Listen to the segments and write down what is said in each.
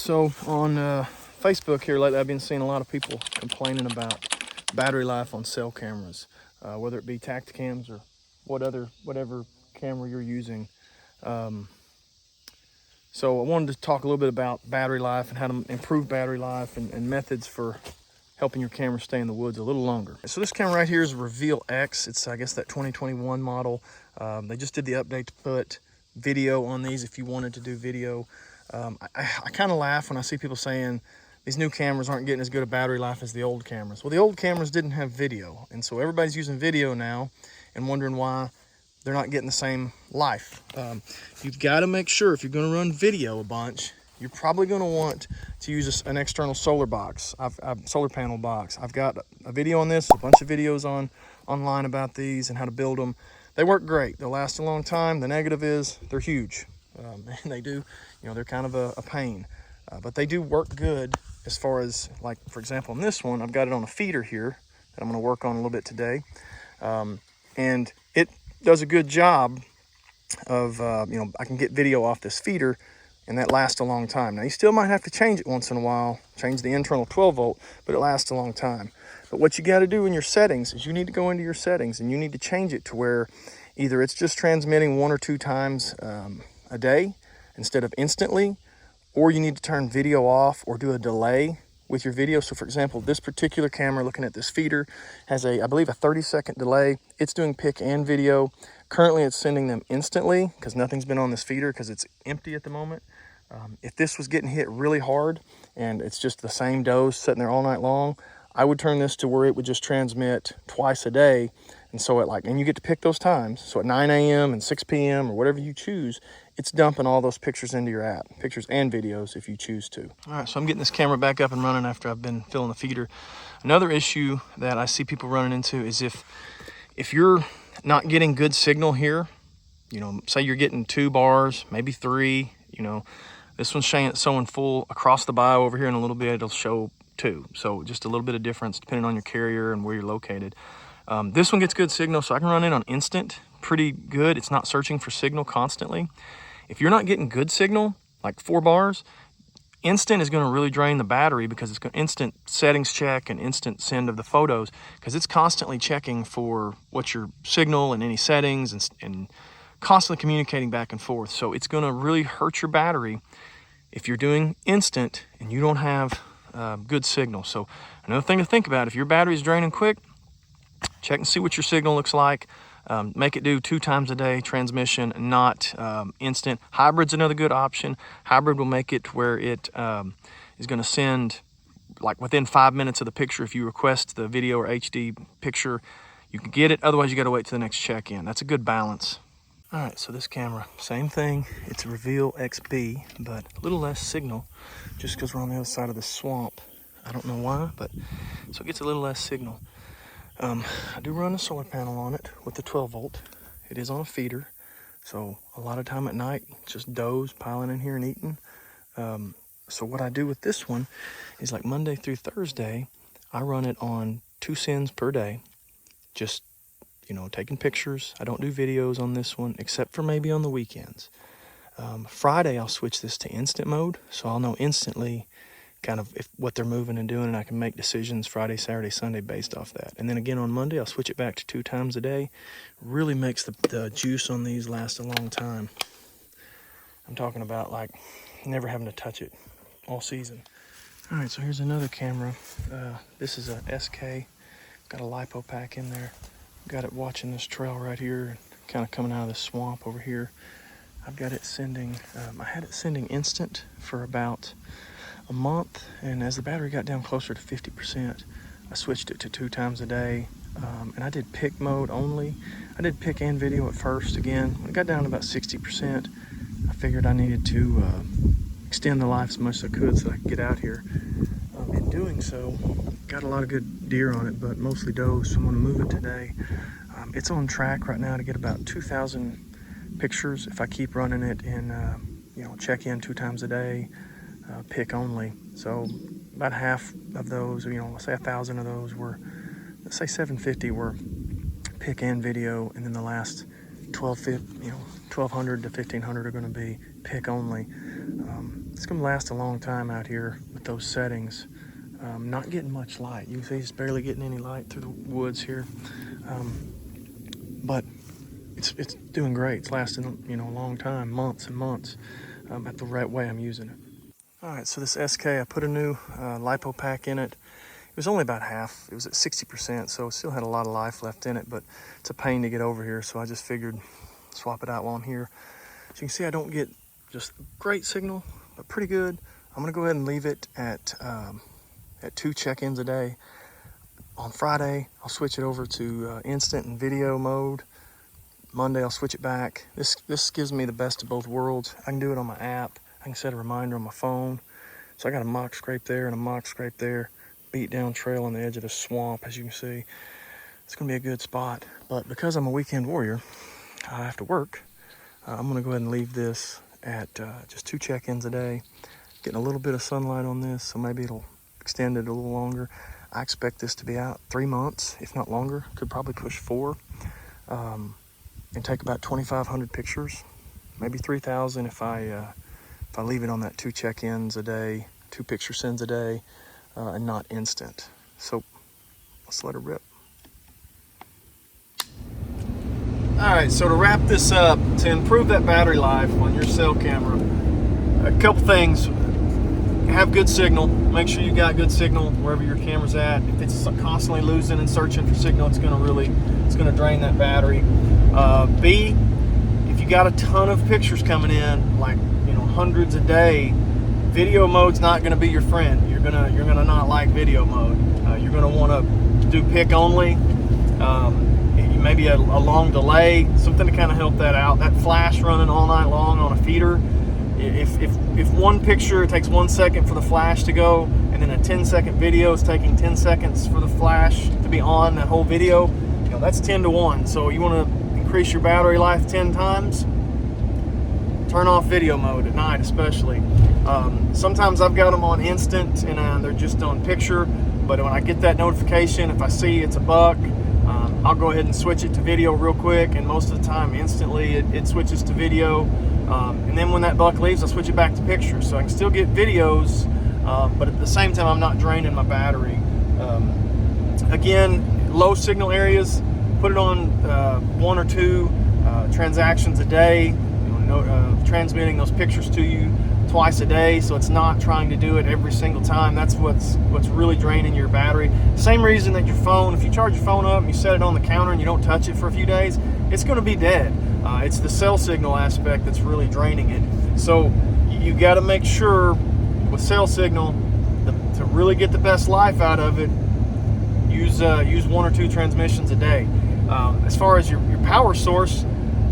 So on Facebook here lately, I've been seeing a lot of people complaining about battery life on cell cameras, whether it be Tactacams or whatever camera you're using. So I wanted to talk a little bit about battery life and how to improve battery life and methods for helping your camera stay in the woods a little longer. So this camera right here is a Reveal X. It's, I guess, that 2021 model. They just did the update to put video on these if you wanted to do video. I kind of laugh when I see people saying these new cameras aren't getting as good a battery life as the old cameras. Well, the old cameras didn't have video, and so everybody's using video now and wondering why they're not getting the same life. You've got to make sure if you're going to run video a bunch, you're probably going to want to use an external solar box, solar panel box. I've got a video on this, a bunch of videos online about these and how to build them. They work great. They'll last a long time. The negative is they're huge. And they do, they're kind of a pain. But they do work good as far as, like, for example, on this one, I've got it on a feeder here that I'm going to work on a little bit today. And it does a good job of, I can get video off this feeder and that lasts a long time. Now, you still might have to change it once in a while, change the internal 12 volt, but it lasts a long time. But what you got to do in your settings is you need to go into your settings and you need to change it to where either it's just transmitting 1 or 2 times a day instead of instantly, or you need to turn video off or do a delay with your video. So for example, this particular camera, looking at this feeder, has I believe a 30-second delay. It's doing pic and video. Currently it's sending them instantly because nothing's been on this feeder because it's empty at the moment. If this was getting hit really hard and it's just the same does sitting there all night long, I would turn this to where it would just transmit twice a day. And so and you get to pick those times. So at 9 a.m. and 6 p.m. or whatever you choose, it's dumping all those pictures into your app, pictures and videos if you choose to. All right, so I'm getting this camera back up and running after I've been filling the feeder. Another issue that I see people running into is if you're not getting good signal here, say you're getting 2 bars, maybe 3, this one's showing full across the bio over here in a little bit, it'll show 2. So just a little bit of difference depending on your carrier and where you're located. This one gets good signal, so I can run it on instant pretty good. It's not searching for signal constantly. If you're not getting good signal, like 4 bars, instant is going to really drain the battery because it's going to instant settings check and instant send of the photos because it's constantly checking for what's your signal and any settings and constantly communicating back and forth. So it's going to really hurt your battery if you're doing instant and you don't have good signal. So another thing to think about, if your battery is draining quick, check and see what your signal looks like. Make it do 2 times a day transmission, not instant. Hybrid's another good option. Hybrid will make it where it is going to send like within 5 minutes of the picture. If you request the video or HD picture, you can get it. Otherwise, you got to wait till the next check-in. That's a good balance. All right, so this camera, same thing. It's a Reveal XB, but a little less signal just because we're on the other side of the swamp. I don't know why, but so it gets a little less signal. I do run a solar panel on it with the 12 volt. It is on a feeder, so a lot of time at night, it's just does piling in here and eating. So what I do with this one is like Monday through Thursday, I run it on 2 sends per day, just, taking pictures. I don't do videos on this one, except for maybe on the weekends. Friday, I'll switch this to instant mode, so I'll know instantly kind of what they're moving and doing, and I can make decisions Friday, Saturday, Sunday based off that. And then again on Monday, I'll switch it back to 2 times a day. Really makes the juice on these last a long time. I'm talking about like never having to touch it all season. All right, so here's another camera. This is a SK, got a LiPo pack in there. Got it watching this trail right here, kind of coming out of the swamp over here. I've got it sending, I had it sending instant for about a month, and as the battery got down closer to 50%, I switched it to 2 times a day, and I did pic mode only. I did pic and video at first. Again, when it got down to about 60%, I figured I needed to extend the life as much as I could so I could get out here. In doing so, got a lot of good deer on it, but mostly does, so I'm going to move it today. It's on track right now to get about 2,000 pictures if I keep running it in, check in 2 times a day. Pic only. So about half of those, let's say 1,000 of those were, let's say 750 were pic and video, and then the last 1,200 to 1,500 are going to be pic only. It's gonna last a long time out here with those settings. Not getting much light. You can see it's barely getting any light through the woods here. But it's doing great. It's lasting, you know, a long time, months and months, at the right way I'm using it. All right, so this SK, I put a new lipo pack in it. It was only about half. It was at 60%, so it still had a lot of life left in it, but it's a pain to get over here, so I just figured swap it out while I'm here. So you can see I don't get just great signal, but pretty good. I'm gonna go ahead and leave it at 2 check-ins a day. On Friday, I'll switch it over to instant and video mode. Monday, I'll switch it back. This gives me the best of both worlds. I can do it on my app. I can set a reminder on my phone. So I got a mock scrape there and a mock scrape there. Beat down trail on the edge of the swamp, as you can see. It's gonna be a good spot. But because I'm a weekend warrior, I have to work. I'm gonna go ahead and leave this at just 2 check-ins a day. Getting a little bit of sunlight on this, so maybe it'll extend it a little longer. I expect this to be out 3 months, if not longer. Could probably push 4. And take about 2,500 pictures, maybe 3,000 if I leave it on that 2 check-ins a day, 2 picture sends a day, and not instant. So let's let it rip. All right, so to wrap this up, to improve that battery life on your cell camera, a couple things. Have good signal. Make sure you got good signal wherever your camera's at. If it's constantly losing and searching for signal, it's gonna drain that battery. B, if you got a ton of pictures coming in, like, you know, hundreds a day, video mode's not gonna be your friend. You're gonna not like video mode. You're gonna want to do pic only. Maybe a long delay, something to kind of help that out. That flash running all night long on a feeder. If one picture, it takes 1 second for the flash to go, and then a 10-second video is taking 10 seconds for the flash to be on that whole video, you know, that's 10 to 1. So you want to increase your battery life 10 times, turn off video mode at night especially. Sometimes I've got them on instant and they're just on picture, but when I get that notification, if I see it's a buck, I'll go ahead and switch it to video real quick, and most of the time instantly it switches to video. And then when that buck leaves, I'll switch it back to pictures, so I can still get videos, but at the same time I'm not draining my battery. Again, low signal areas, put it on 1 or 2 transactions a day, you know, transmitting those pictures to you twice a day, so it's not trying to do it every single time. That's what's really draining your battery. Same reason that your phone, if you charge your phone up and you set it on the counter and you don't touch it for a few days, it's going to be dead. It's the cell signal aspect that's really draining it. So you got to make sure with cell signal to really get the best life out of it, use 1 or 2 transmissions a day. As far as your power source,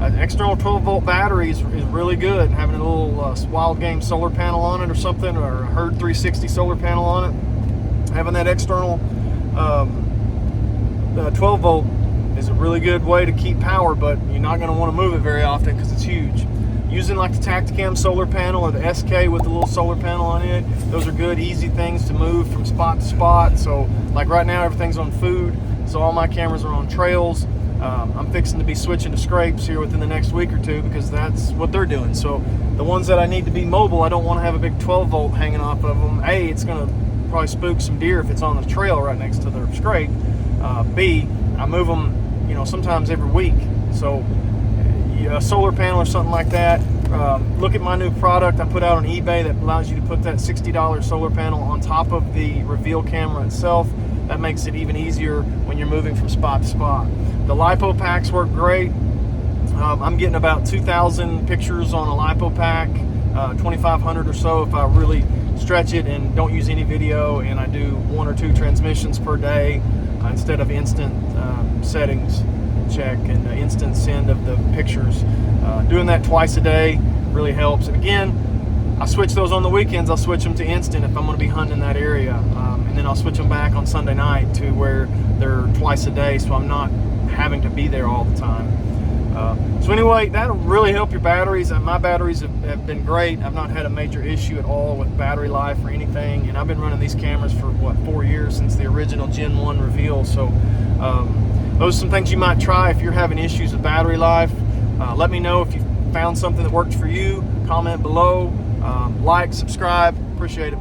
an external 12-volt battery is really good. Having a little Wild Game solar panel on it or something, or a Herd 360 solar panel on it. Having that external 12-volt is a really good way to keep power, but you're not going to want to move it very often because it's huge. Using like the Tactacam solar panel or the SK with the little solar panel on it, those are good, easy things to move from spot to spot. So like right now, everything's on food, so all my cameras are on trails. I'm fixing to be switching to scrapes here within the next week or 2 because that's what they're doing. So the ones that I need to be mobile, I don't want to have a big 12-volt hanging off of them. A, it's going to probably spook some deer if it's on the trail right next to their scrape. B, I move them, you know, sometimes every week. So a solar panel or something like that. Look at my new product I put out on eBay that allows you to put that $60 solar panel on top of the reveal camera itself. That makes it even easier when you're moving from spot to spot. The lipo packs work great. I'm getting about 2,000 pictures on a lipo pack, 2,500 or so if I really stretch it and don't use any video, and I do 1 or 2 transmissions per day instead of instant settings check and instant send of the pictures. Doing that twice a day really helps. And again, I switch those on the weekends. I'll switch them to instant if I'm going to be hunting that area, and then I'll switch them back on Sunday night to where they're twice a day, so I'm not having to be there all the time. So anyway, that'll really help your batteries. My batteries have been great. I've not had a major issue at all with battery life or anything, and I've been running these cameras for what, 4 years, since the original Gen 1 reveal. So those are some things you might try if you're having issues with battery life. Let me know if you found something that worked for you. Comment below. Like, subscribe, appreciate it.